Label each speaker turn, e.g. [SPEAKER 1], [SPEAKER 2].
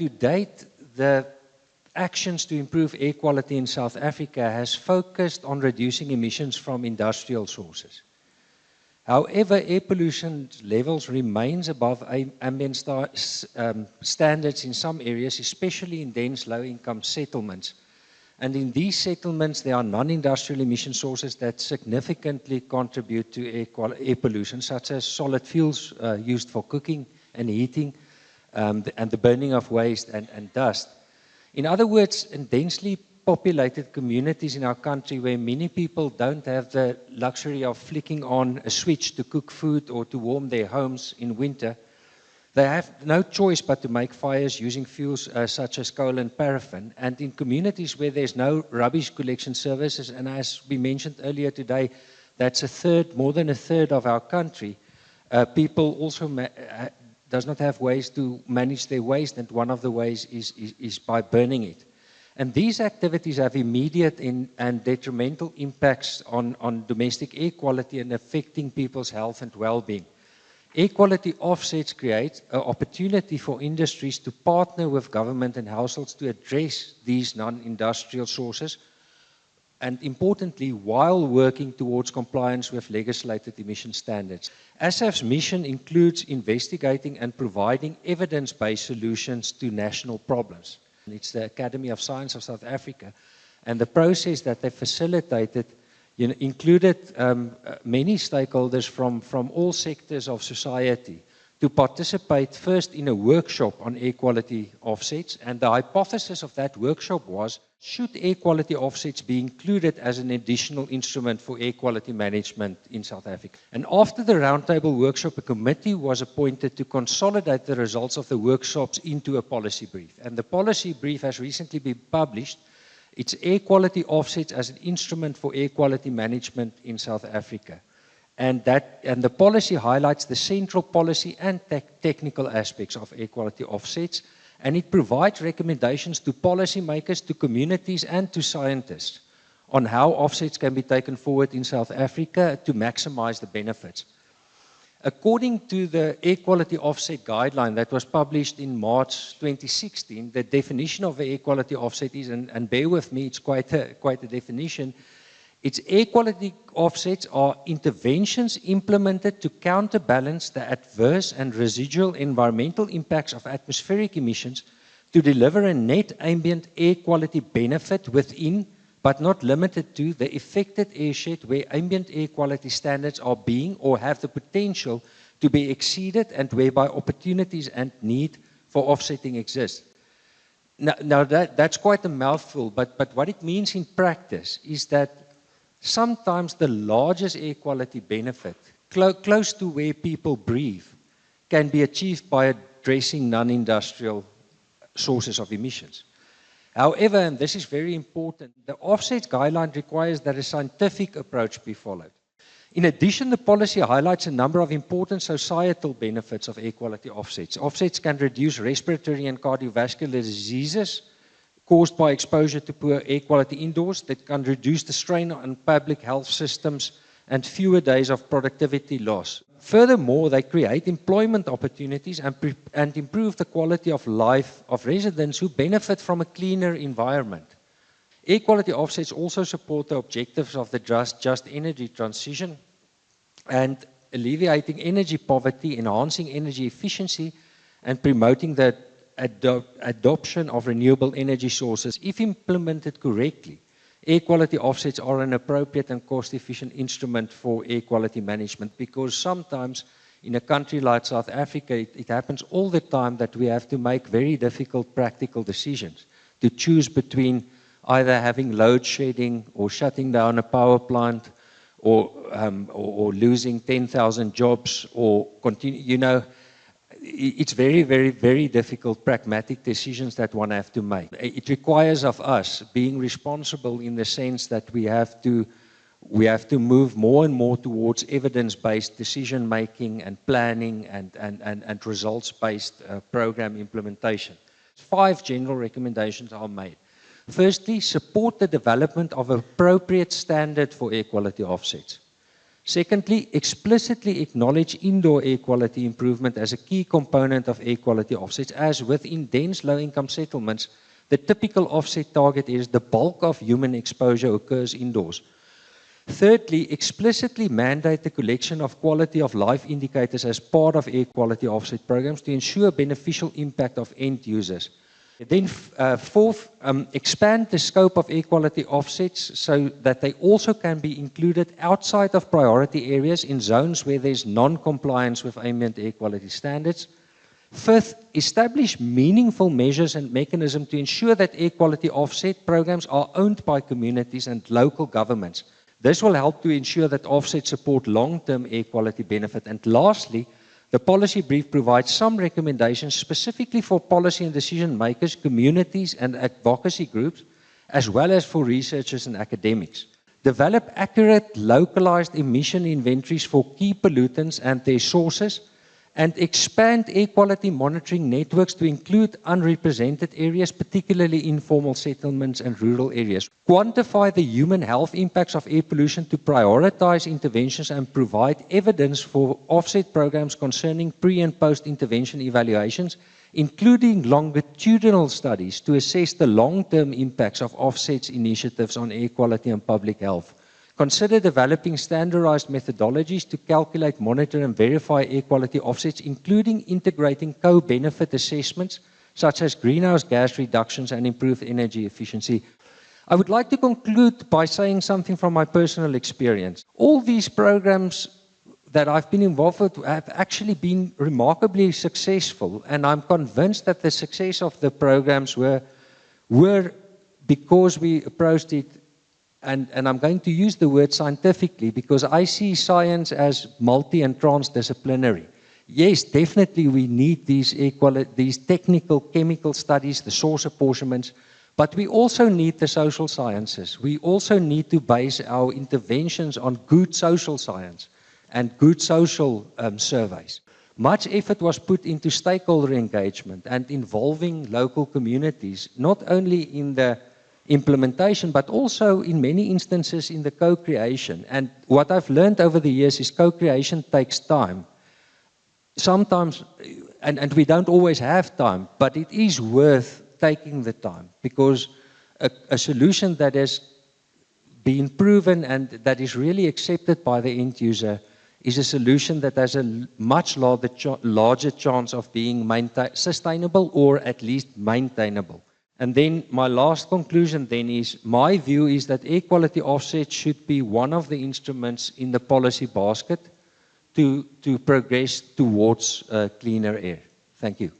[SPEAKER 1] to date, the actions to improve air quality in South Africa has focused on reducing emissions from industrial sources. However, air pollution levels remains above ambient standards in some areas, especially in dense low-income settlements. And in these settlements, there are non-industrial emission sources that significantly contribute to air pollution, such as solid fuels used for cooking and heating, and the burning of waste and dust. In other words, in densely populated communities in our country where many people don't have the luxury of flicking on a switch to cook food or to warm their homes in winter, they have no choice but to make fires using fuels such as coal and paraffin. And in communities where there's no rubbish collection services, and as we mentioned earlier today, that's more than a third of our country, people also does not have ways to manage their waste, and one of the ways is by burning it. And these activities have immediate and detrimental impacts on domestic air quality and affecting people's health and well-being. Air quality offsets create an opportunity for industries to partner with government and households to address these non-industrial sources, and importantly, while working towards compliance with legislated emission standards. ASAF's mission includes investigating and providing evidence-based solutions to national problems. It's the Academy of Science of South Africa, and the process that they facilitated included many stakeholders from all sectors of society to participate first in a workshop on air quality offsets. And the hypothesis of that workshop was, should air quality offsets be included as an additional instrument for air quality management in South Africa? And after the roundtable workshop, a committee was appointed to consolidate the results of the workshops into a policy brief. And the policy brief has recently been published. It's air quality offsets as an instrument for air quality management in South Africa. And the policy highlights the central policy and technical aspects of air quality offsets, and it provides recommendations to policymakers, to communities, and to scientists on how offsets can be taken forward in South Africa to maximize the benefits. According to the air quality offset guideline that was published in March 2016, the definition of the air quality offset is, and bear with me, it's quite a definition. Its air quality offsets are interventions implemented to counterbalance the adverse and residual environmental impacts of atmospheric emissions to deliver a net ambient air quality benefit within, but not limited to, the affected airshed where ambient air quality standards are being or have the potential to be exceeded and whereby opportunities and need for offsetting exist. Now that's quite a mouthful, but what it means in practice is that sometimes the largest air quality benefit, close to where people breathe, can be achieved by addressing non-industrial sources of emissions. However, and this is very important, the offsets guideline requires that a scientific approach be followed. In addition, the policy highlights a number of important societal benefits of air quality offsets. Offsets can reduce respiratory and cardiovascular diseases caused by exposure to poor air quality indoors, that can reduce the strain on public health systems and fewer days of productivity loss. Furthermore, they create employment opportunities and improve the quality of life of residents who benefit from a cleaner environment. Air quality offsets also support the objectives of the just energy transition and alleviating energy poverty, enhancing energy efficiency, and promoting the adoption of renewable energy sources. If implemented correctly, air quality offsets are an appropriate and cost-efficient instrument for air quality management, because sometimes in a country like South Africa, it happens all the time that we have to make very difficult practical decisions to choose between either having load shedding or shutting down a power plant or losing 10,000 jobs or continue, it's very, very, very difficult pragmatic decisions that one have to make. It requires of us being responsible in the sense that we have to move more and more towards evidence-based decision-making and planning and results-based program implementation. 5 general recommendations are made. Firstly, support the development of appropriate standard for air quality offsets. Secondly, explicitly acknowledge indoor air quality improvement as a key component of air quality offsets, as within dense low-income settlements, the typical offset target is the bulk of human exposure occurs indoors. Thirdly, explicitly mandate the collection of quality of life indicators as part of air quality offset programs to ensure beneficial impact of end users. Then fourth, expand the scope of air quality offsets so that they also can be included outside of priority areas in zones where there's non-compliance with ambient air quality standards. Fifth, establish meaningful measures and mechanisms to ensure that air quality offset programs are owned by communities and local governments. This will help to ensure that offsets support long-term air quality benefit. And lastly, the policy brief provides some recommendations specifically for policy and decision makers, communities and advocacy groups, as well as for researchers and academics. Develop accurate, localized emission inventories for key pollutants and their sources, and expand air quality monitoring networks to include unrepresented areas, particularly informal settlements and rural areas. Quantify the human health impacts of air pollution to prioritize interventions and provide evidence for offset programs concerning pre- and post-intervention evaluations, including longitudinal studies to assess the long-term impacts of offsets initiatives on air quality and public health. Consider developing standardized methodologies to calculate, monitor, and verify air quality offsets, including integrating co-benefit assessments, such as greenhouse gas reductions and improved energy efficiency. I would like to conclude by saying something from my personal experience. All these programs that I've been involved with have actually been remarkably successful, and I'm convinced that the success of the programs were because we approached it. And I'm going to use the word scientifically because I see science as multi- and transdisciplinary. Yes, definitely we need these technical chemical studies, the source apportionments, but we also need the social sciences. We also need to base our interventions on good social science and good social surveys. Much effort was put into stakeholder engagement and involving local communities, not only in the implementation, but also in many instances in the co-creation. And what I've learned over the years is co-creation takes time. Sometimes, and we don't always have time, but it is worth taking the time because a solution that has been proven and that is really accepted by the end user is a solution that has a much larger chance of being sustainable or at least maintainable. And then my last conclusion then is, my view is that air quality offset should be one of the instruments in the policy basket to progress towards cleaner air. Thank you.